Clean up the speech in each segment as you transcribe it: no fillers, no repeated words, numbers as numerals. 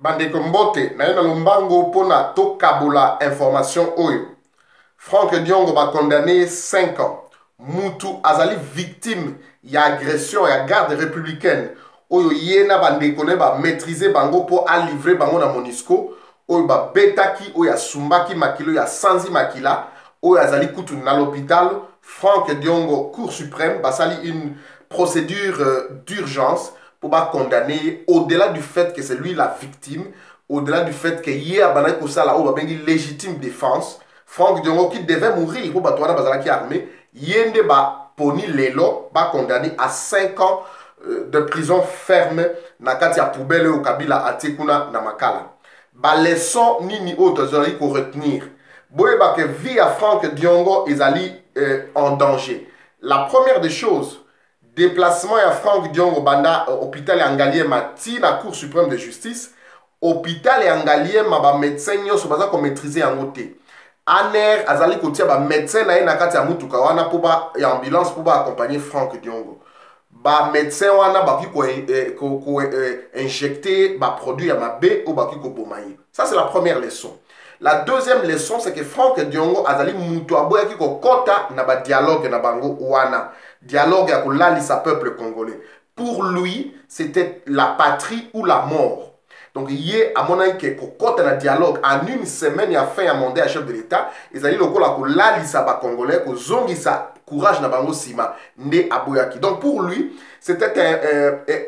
Bande Kombote, na yena lombango pona to kabula information oyo. Franck Diongo va condamné 5 ans. Moutou azali victime ya agression ya garde républicaine. Oyo yena bande kone ba maîtriser bango po a livrer bango na Monisco. Oyo ba betaki oyo ya sumbaki makilo ya sanzi makila. Oyo azali kutu na l'hôpital. Franck Diongo, Cour suprême, basali une procédure d'urgence pour pas condamner, au-delà du fait que c'est lui la victime, au-delà du fait que hier, il légitime défense, Franck Diongo qui devait mourir pour battre Bazalaki armé, yende ba poni lelo, ba condamné à 5 ans de prison ferme na kati ya poubelle au Kabila atekuna na makala. Ba leçon nini autre zori ko retenir. Boye ba que vie à Franck Diongo ezali en danger. La première des choses, déplacement à Franck Diongo banda hôpital et Angaliema ti la Cour suprême de justice, hôpital et Angaliema ba médecin nyonso baza ko maîtriser en côté. Aner azali kotia ba médecin na ina kati ya mutuka wana pour ba ya ambulance pour ba accompagner Franck Diongo. Ba médecin wana ba ko injecter ba produit ya mabe ou ba ko bomaye. Ça c'est la première leçon. La deuxième leçon, c'est que Franck Diongo azali mutu aboya ki ko kota na ba dialogue na bango wana. Dialogue avec l'alisa peuple congolais. Pour lui, c'était la patrie ou la mort. Donc, hier, à mon avis, quand on a un dialogue, en une semaine, il y a fait un mandat à chef de l'État, ils ont dit que l'alisa congolais, que zongisa courage na bango sima, né à Boyaki. Donc, pour lui, c'était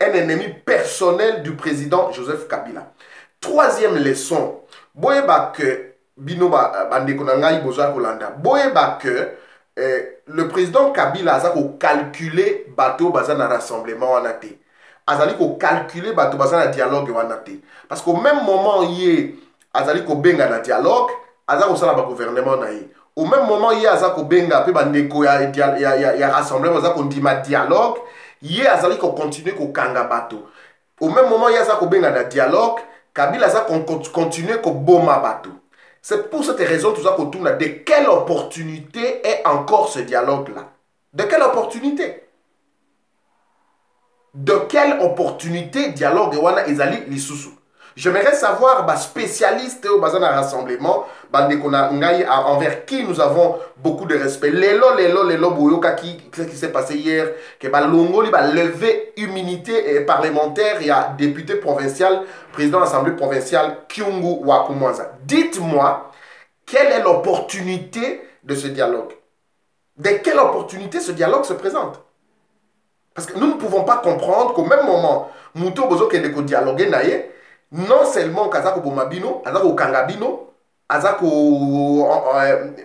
un ennemi personnel du président Joseph Kabila. Troisième leçon, boyeba que binoba bande konangai boza kolanda, boyeba que le président Kabila a calculé bateau bazan na rassemblement wanate. Azali ko calculer bateau bazan na dialogue wanate. Parce qu'au même moment yé azali ko benga na dialogue, azali ko sala ba gouvernement na yé. Au même moment yé azali ko benga pe ba neko ya rassemblement azali ko ndima dialogue, yé azali ko continuer ko kanga bateau. Au même moment yé azali ko benga na dialogue, Kabila azali continuer ko boma bateau. C'est pour cette raison tout ça qu'on tourne. De quelle opportunité est encore ce dialogue-là? De quelle opportunité? De quelle opportunité dialogue wana ezali lisusu? J'aimerais savoir, spécialiste au bazan rassemblement, envers qui nous avons beaucoup de respect. Lelo, boyoka qu'est-ce qui s'est passé hier? Que Longo va lever immunité parlementaire, il y a député provincial, président de l'Assemblée provinciale, Kyungu Wakumwanza. Dites-moi, quelle est l'opportunité de ce dialogue? De quelle opportunité ce dialogue se présente? Parce que nous ne pouvons pas comprendre qu'au même moment, Mouto Bozo Kendeko dialoguer naïe, non seulement Kazako Bomabino, Azako Kangabino, Azako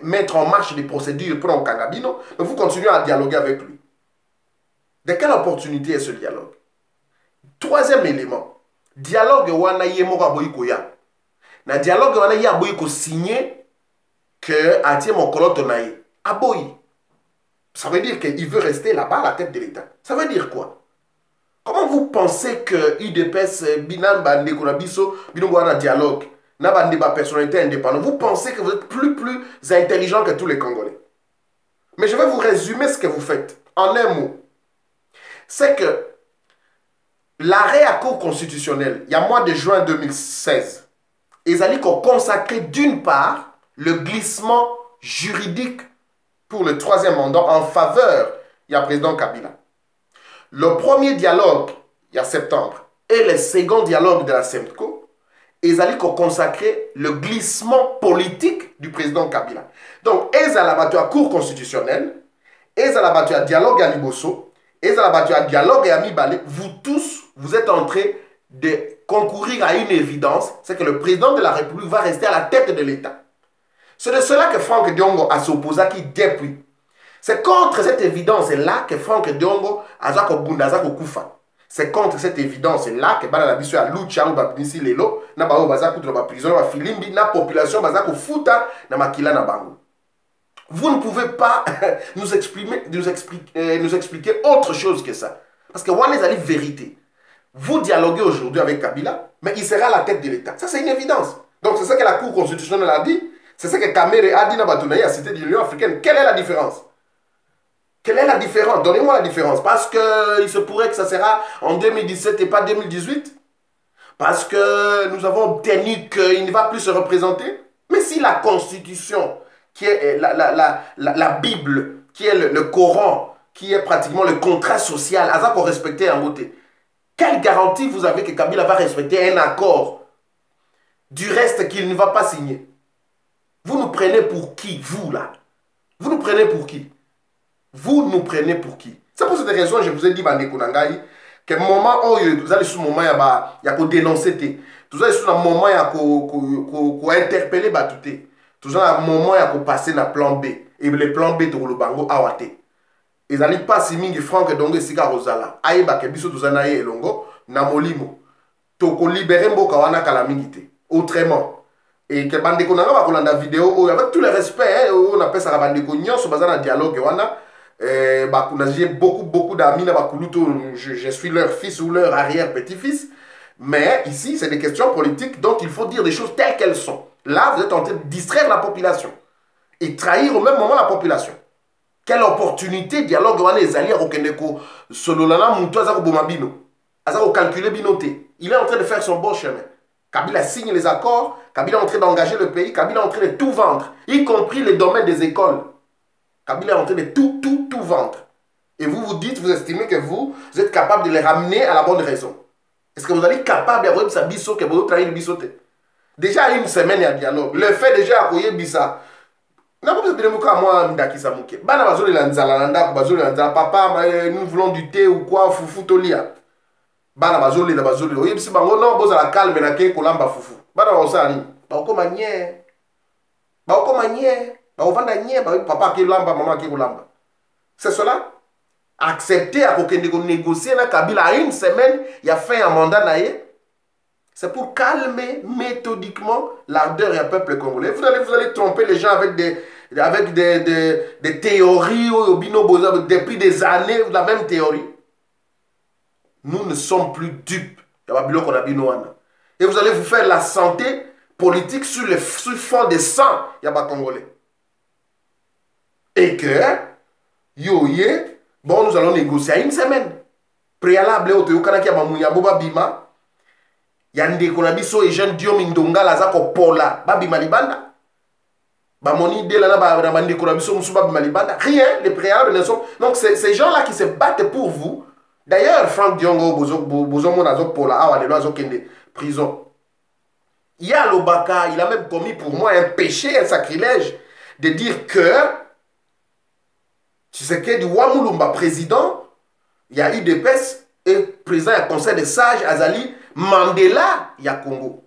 mettre en marche des procédures pour un Kangabino, mais vous continuez à dialoguer avec lui. De quelle opportunité est ce dialogue? Troisième élément, dialogue wana yemora boyikoya. Na dialogue wana ya boyiko signé que atie mokoloto naïe. Aboyi. Ça veut dire qu'il veut rester là-bas à la tête de l'État. Ça veut dire quoi? Comment vous pensez que UDPS, Binan, Bande, Konabiso, Binongwana dialogue, n'a pas de personnalité indépendante? Vous pensez que vous êtes plus intelligent que tous les Congolais. Mais je vais vous résumer ce que vous faites en un mot. C'est que l'arrêt à Cour constitutionnelle, il y a mois de juin 2016, ils allaient consacrer d'une part le glissement juridique pour le troisième mandat en faveur du président Kabila. Le premier dialogue, il y a septembre, et le second dialogue de la SEMCO, ils allaient consacrer le glissement politique du président Kabila. Donc, ils allaient battu à Cour constitutionnelle, ils allaient battu à dialogue à Liboso, ils allaient battu à dialogue à Mibale. Vous tous, vous êtes en train de concourir à une évidence, c'est que le président de la République va rester à la tête de l'État. C'est de cela que Franck Diongo a s'opposé qui depuis. C'est contre cette évidence-là que Franck Diongo a Kufa. C'est contre cette évidence-là que la biso a lucha ou babinisi lelo na ba baza kutra ba prison ba filimbi na population baza ko futa na makila na bango. Vous ne pouvez pas nous expliquer autre chose que ça. Parce que wana ezali vérité. Vous dialoguez aujourd'hui avec Kabila, mais il sera à la tête de l'État. Ça c'est une évidence. Donc c'est ça que la Cour constitutionnelle a dit. C'est ça que Kamere a dit dans Batounaï à Cité de l'Union africaine. Quelle est la différence? Quelle est la différence? Donnez-moi la différence. Parce qu'il se pourrait que ça sera en 2017 et pas 2018. parce que nous avons obtenu qu'il ne va plus se représenter. Mais si la Constitution, qui est la Bible, qui est le Coran, qui est pratiquement le contrat social, à ça qu'on respectait en beauté, quelle garantie vous avez que Kabila va respecter un accord du reste qu'il ne va pas signer? Vous nous prenez pour qui, vous là? Vous nous prenez pour qui? Vous nous prenez pour qui? C'est pour cette raison que je vous ai dit, Bandeko Nangai, que le moment où vous allez sur le moment, il y a dénoncer. Vous allez sur le moment, il y a interpeller. Vous allez sur le moment, il y a passer dans le plan B. Et le plan B, c'est le bango awate. Ils n'allient pas si mingi Franck Donge Sika Rosala. Aïe, bah, que biso tout ça naïe elongo, na molimo. Toko libérer mboka wana kalamingite. Autrement. Et que Bandeko Nanga va prendre la vidéo, avec tout le respect, on appelle ça Bandeko Nyon, sur base d'un dialogue wana. J'ai beaucoup d'amis, je suis leur fils ou leur arrière-petit-fils. Mais ici, c'est des questions politiques, donc il faut dire des choses telles qu'elles sont. Là, vous êtes en train de distraire la population et trahir au même moment la population. Quelle opportunité, dialogue, les alliés, Sololana, Moutoazako Bomabino. Azako calculer binoté. Il est en train de faire son bon chemin. Kabila signe les accords, Kabila est en train d'engager le pays, Kabila est en train de tout vendre, y compris les domaines des écoles. Kabila est en train de tout vendre. Et vous vous dites, vous estimez que vous êtes capable de les ramener à la bonne raison. Est-ce que vous allez être capable d'avoir sa biso que vous trahir le bisoté? Déjà une semaine, il y a un dialogue. Le fait déjà à couiller bisa. Non, pas besoin de moi, Mdaki Samouké. Bana bazoli lanzala, papa, nous voulons du thé ou quoi, foufou tolia. Bana bazoli, la bazoli. Oui, si bango non, boza la calme, na ke kolamba foufou. Bana osani. Ba okoma nye. Ba okoma nye. Ba ovanda nye, ba papa ki lamba, maman ki kolamba. C'est cela. Accepter à négocier na Kabila à une semaine, il a fait un mandat naïe. C'est pour calmer méthodiquement l'ardeur et un peuple congolais. Vous allez tromper les gens avec des théories depuis des années, la même théorie. Nous ne sommes plus dupes. Et vous allez vous faire la santé politique sur le fond de sang, Congolais. Et que, bon, nous allons négocier à une semaine. Préalable au Théokana qui a mamouya boba bima. Yande konabiso et jeune Diom Indonga lazako pola. Babima libanda. Bamoni de la bande konabiso musuba bima libanda. Rien, les préalables ne sont. Donc ces gens-là qui se battent pour vous. D'ailleurs, Franck Diongo, Bozomo Nazo Pola, Awa Leloazo Kende, prison. Il y a l'Obaka, il a même commis pour moi un péché, un sacrilège, de dire que Tshisekedi Wamulumba, président, il y a eu des PES et président du conseil des sages, Azali, Mandela, il y a Congo.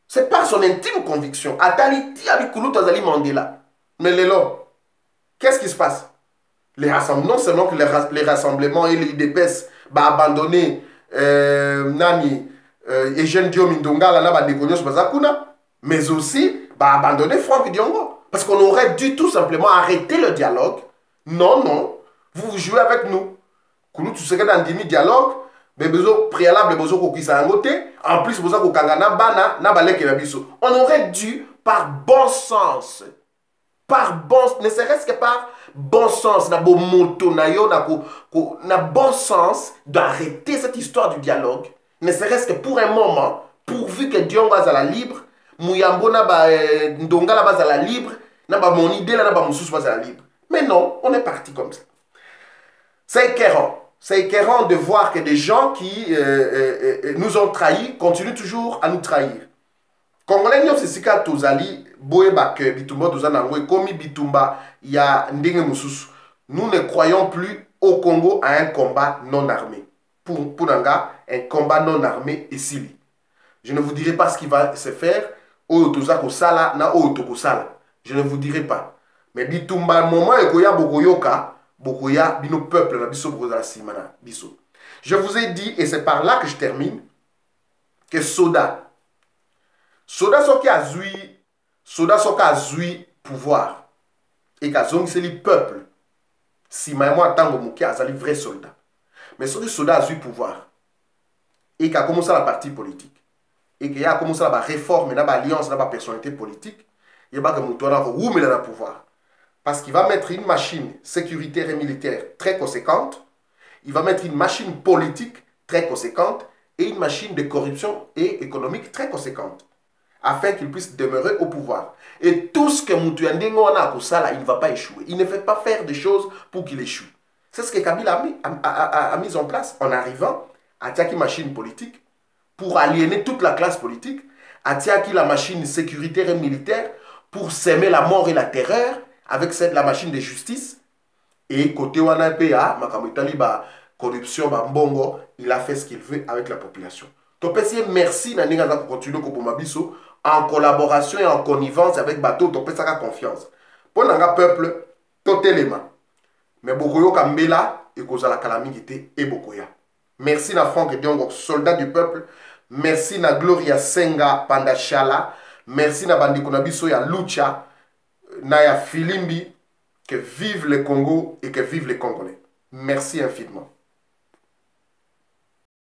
C'est pas son intime conviction. Atali, Tiabikoulout, Azali, Mandela. Mais Lélo, qu'est-ce qui se passe? Les rassemblements, non seulement que les rassemblements et les UDPS bah, abandonné Nani et Jeune Diom Indonga, là, bah, mais aussi bah, abandonner Franck Diongo. Parce qu'on aurait dû tout simplement arrêter le dialogue. Non, non, vous jouez avec nous. Koulou, tu sais que dans le dialogue, mais besoin préalable, besoin qu'on puisse arrêter. En plus, besoin qu'on kangana bana, na balek et biso. On aurait dû, par bon sens, ne serait-ce que par bon sens, na bon moto, na bon sens d'arrêter cette histoire du dialogue, ne serait-ce que pour un moment, pourvu que Diongo à la libre, Mouyambo na ba Ndonga la base à la libre, na ba mon idée là na ba Moussous à la libre. Mais non, on est parti comme ça. C'est écœurant. C'est écœurant de voir que des gens qui nous ont trahis continuent toujours à nous trahir. Congolais, c'est ce que Tozali, Boeba, que Bitumba, Tozanango, Komi Bitumba, il y a Ndenge Moussous. Nous ne croyons plus au Congo à un combat non armé. Pour Nanga, un combat non armé est Sili. Je ne vous dirai pas ce qui va se faire. Sala, na Sala. Je ne vous dirai pas. Mais Bitumba, moment, Ekoya, Bokoyoka, Bokoya, Bino peuple, na Biso, Broza, Simana, Biso. Je vous ai dit, et c'est par là que je termine, que Soda soki a zui pouvoir et qu'a zongi le peuple si moi tango muki a zali vrai soldat mais soda a zui pouvoir et qu'a commencé la partie politique et qu'il a commencé la réforme la alliance la personnalité politique il va que mutona ou mais la pouvoir parce qu'il va mettre une machine sécuritaire et militaire très conséquente, il va mettre une machine politique très conséquente et une machine de corruption et économique très conséquente, afin qu'il puisse demeurer au pouvoir. Et tout ce que Moutou Ndingo a Kosala, il ne va pas échouer. Il ne fait pas faire des choses pour qu'il échoue. C'est ce que Kabila a mis en place en arrivant à Tiaki machine politique pour aliéner toute la classe politique, à Tiaki la machine sécuritaire et militaire pour s'aimer la mort et la terreur avec la machine de justice. Et côté Wanapea, Makamitali, corruption, mbongo, il a fait ce qu'il veut avec la population. Donc, merci de continuer en collaboration et en connivence avec Bateau, tu peux confiance. Pour le peuple, tout élément. Mais Bokoyo Kambela, et cause la calamité et Bokoya. Merci na Franck Diongo, soldat du peuple. Merci na Gloria Senga Pandachala. Merci na Bandiko Nabiso ya Lucha, na ya Filimbi. Que vive le Congo et que vive les Congolais. Merci infiniment.